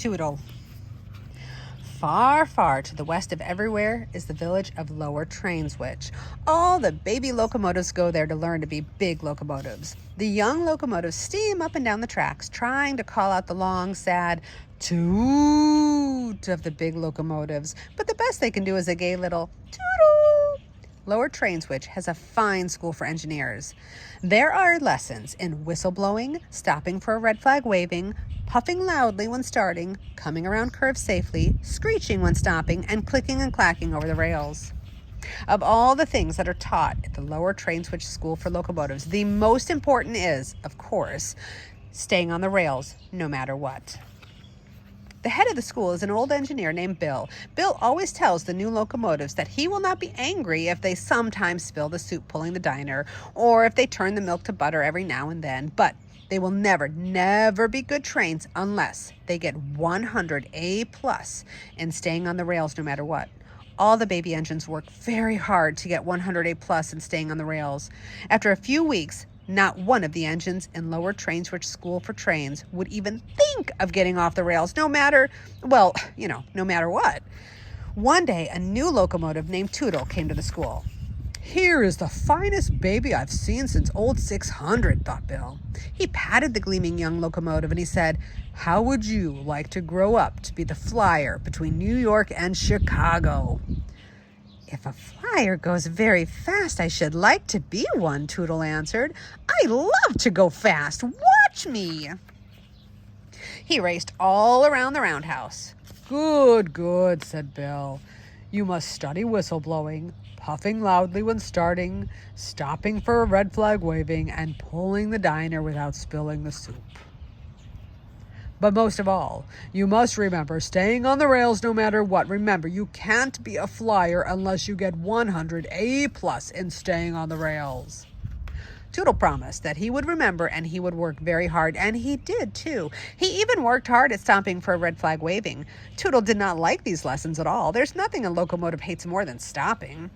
Tootle. Far, far to the west of everywhere is the village of Lower Trainswich. All the baby locomotives go there to learn to be big locomotives. The young locomotives steam up and down the tracks, trying to call out the long, sad toot of the big locomotives. But the best they can do is a gay little toodle. Lower Trainswich has a fine school for engineers. There are lessons in whistleblowing, stopping for a red flag waving, puffing loudly when starting, coming around curves safely, screeching when stopping, and clicking and clacking over the rails. Of all the things that are taught at the Lower Trainswich School for Locomotives, the most important is, of course, staying on the rails no matter what. The head of the school is an old engineer named Bill. Bill always tells the new locomotives that he will not be angry if they sometimes spill the soup pulling the diner, or if they turn the milk to butter every now and then, but they will never be good trains unless they get 100 A+ in staying on the rails no matter what. All the baby engines work very hard to get 100 A+ in staying on the rails. After a few weeks, not one of the engines in Lower Trainswich School for Trains would even think of getting off the rails, no matter what. One day, a new locomotive named Tootle came to the school. "Here is the finest baby I've seen since old 600, thought Bill. He patted the gleaming young locomotive and he said, "How would you like to grow up to be the flyer between New York and Chicago?" "If a flyer goes very fast, I should like to be one," Tootle answered. "I love to go fast. Watch me." He raced all around the roundhouse. Good, said Bill. "You must study whistleblowing, puffing loudly when starting, stopping for a red flag waving, and pulling the diner without spilling the soup. But most of all, you must remember staying on the rails no matter what. Remember, you can't be a flyer unless you get 100 A+ in staying on the rails." Tootle promised that he would remember and he would work very hard, and he did too. He even worked hard at stopping for a red flag waving. Tootle did not like these lessons at all. There's nothing a locomotive hates more than stopping.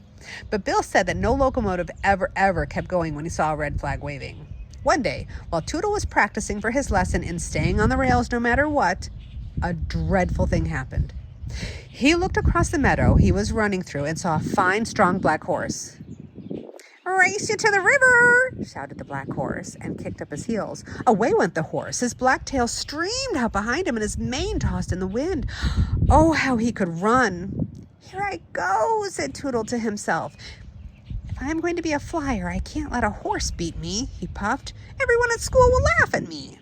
But Bill said that no locomotive ever kept going when he saw a red flag waving. One day, while Tootle was practicing for his lesson in staying on the rails no matter what, a dreadful thing happened. He looked across the meadow he was running through and saw a fine, strong black horse. "Race you to the river!" shouted the black horse, and kicked up his heels. Away went the horse. His black tail streamed out behind him and his mane tossed in the wind. Oh, how he could run! "Here I go," said Tootle to himself. "If I am going to be a flyer, I can't let a horse beat me," he puffed. "Everyone at school will laugh at me."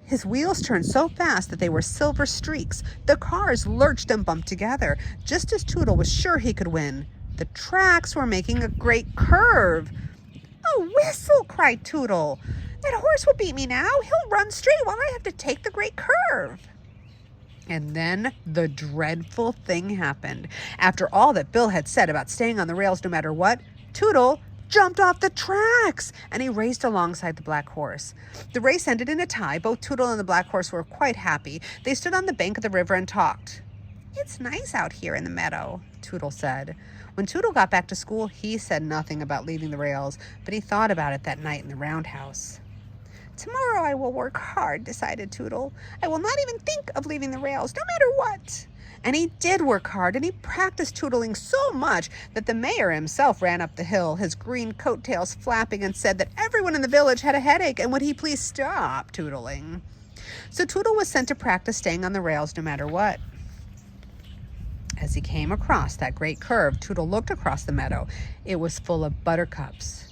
His wheels turned so fast that they were silver streaks. The cars lurched and bumped together, just as Tootle was sure he could win. The tracks were making a great curve. "Oh, whistle!" cried Tootle. "That horse will beat me now. He'll run straight while I have to take the great curve." And then the dreadful thing happened. After all that Bill had said about staying on the rails no matter what, Tootle jumped off the tracks, and he raced alongside the black horse. The race ended in a tie. Both Tootle and the black horse were quite happy. They stood on the bank of the river and talked. "It's nice out here in the meadow," Tootle said. When Tootle got back to school, he said nothing about leaving the rails, but he thought about it that night in the roundhouse. "Tomorrow I will work hard," decided Tootle. "I will not even think of leaving the rails, no matter what." And he did work hard, and he practiced tootling so much that the mayor himself ran up the hill, his green coattails flapping, and said that everyone in the village had a headache, and would he please stop tootling. So Tootle was sent to practice staying on the rails no matter what. As he came across that great curve, Tootle looked across the meadow. It was full of buttercups.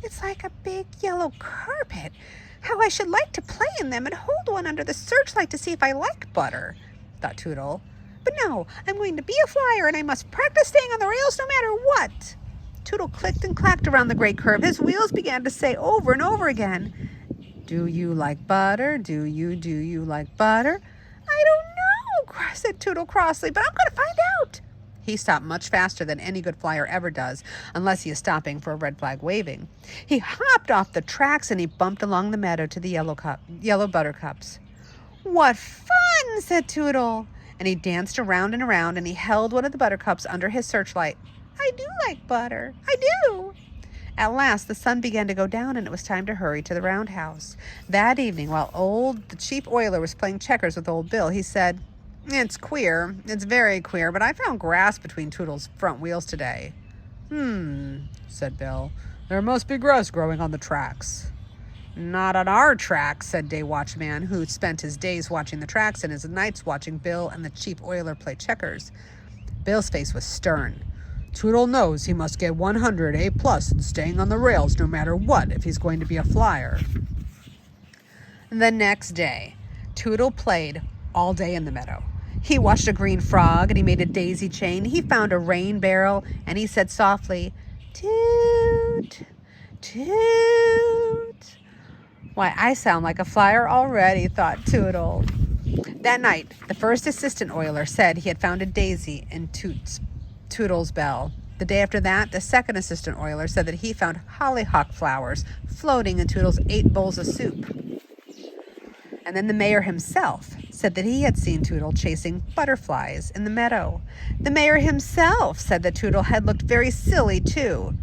"It's like a big yellow carpet. How I should like to play in them and hold one under the searchlight to see if I like butter," thought Tootle. "But no, I'm going to be a flyer, and I must practice staying on the rails no matter what." Tootle clicked and clacked around the great curve. His wheels began to say over and over again, "Do you like butter? Do you like butter?" "I don't know," said Tootle crossly, "but I'm going to find out." He stopped much faster than any good flyer ever does, unless he is stopping for a red flag waving. He hopped off the tracks and he bumped along the meadow to the yellow buttercups. "What fun!" said Tootle. And he danced around and around, and he held one of the buttercups under his searchlight. "I do like butter. I do." At last the sun began to go down, and it was time to hurry to the roundhouse. That evening, while the chief oiler was playing checkers with old Bill, he said, It's queer. It's very queer, but I found grass between Tootle's front wheels today. Said Bill. There must be grass growing on the tracks. Not on our tracks, said Day Watchman, who spent his days watching the tracks and his nights watching Bill and the chief oiler play checkers. Bill's face was stern. Tootle knows he must get 100 A+ in staying on the rails no matter what if he's going to be a flyer. The next day, Tootle played all day in the meadow. He watched a green frog and he made a daisy chain. He found a rain barrel and he said softly, "Toot, toot." Why, I sound like a flyer already, thought Tootle. That night, the first assistant oiler said he had found a daisy in Tootle's bell. The day after that, the second assistant oiler said that he found hollyhock flowers floating in Tootle's 8 bowls of soup. And then the mayor himself said that he had seen Tootle chasing butterflies in the meadow. The mayor himself said that Tootle had looked very silly, too.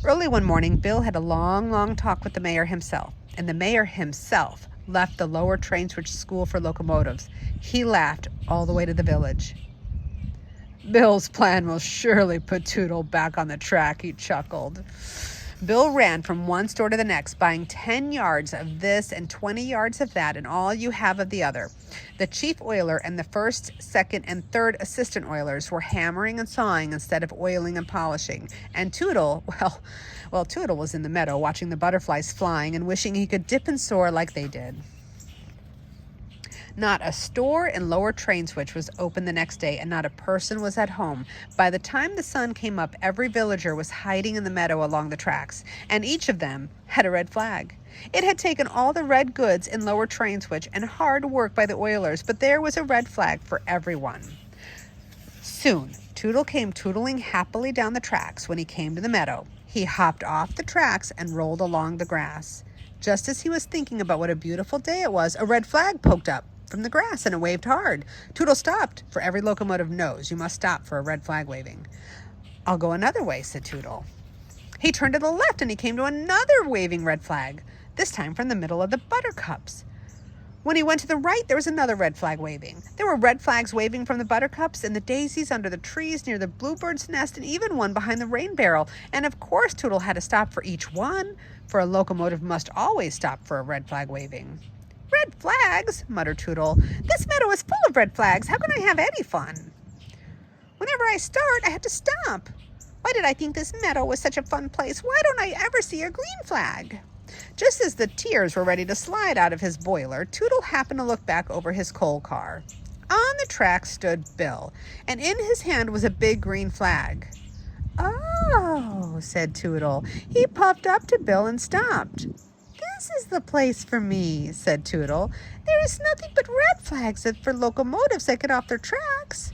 Early one morning, Bill had a long talk with the mayor himself, and the mayor himself left the lower train switch school for locomotives. He laughed all the way to the village. Bill's plan will surely put Tootle back on the track, he chuckled. Bill ran from one store to the next, buying 10 yards of this and 20 yards of that, and all you have of the other. The chief oiler and the first, second, and third assistant oilers were hammering and sawing instead of oiling and polishing. And Tootle, well, Tootle was in the meadow watching the butterflies flying and wishing he could dip and soar like they did. Not a store in Lower Train Switch was open the next day, and not a person was at home. By the time the sun came up, every villager was hiding in the meadow along the tracks, and each of them had a red flag. It had taken all the red goods in Lower Train Switch and hard work by the oilers, but there was a red flag for everyone. Soon, Tootle came tootling happily down the tracks. When he came to the meadow, he hopped off the tracks and rolled along the grass. Just as he was thinking about what a beautiful day it was, a red flag poked up from the grass and it waved hard. Tootle stopped, for every locomotive knows you must stop for a red flag waving. "I'll go another way," said Tootle. He turned to the left and he came to another waving red flag, this time from the middle of the buttercups. When he went to the right, there was another red flag waving. There were red flags waving from the buttercups and the daisies under the trees near the bluebird's nest, and even one behind the rain barrel. And of course Tootle had to stop for each one, for a locomotive must always stop for a red flag waving. "Red flags," muttered Tootle. "This meadow is full of red flags. How can I have any fun? Whenever I start, I have to stop. Why did I think this meadow was such a fun place? Why don't I ever see a green flag?" Just as the tears were ready to slide out of his boiler, Tootle happened to look back over his coal car. On the track stood Bill, and in his hand was a big green flag. "Oh," said Tootle. He puffed up to Bill and stopped. "This is the place for me," said Tootle. "There is nothing but red flags for locomotives that get off their tracks."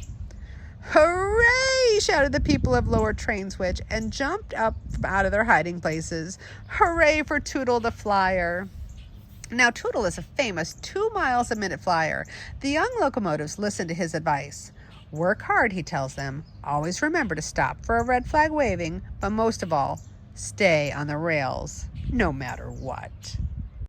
"Hooray!" shouted the people of Lower Train Switch and jumped up from out of their hiding places. "Hooray for Tootle the flyer!" Now Tootle is a famous 2 miles a minute flyer. The young locomotives listen to his advice. Work hard, he tells them. Always remember to stop for a red flag waving, but most of all, stay on the rails, no matter what.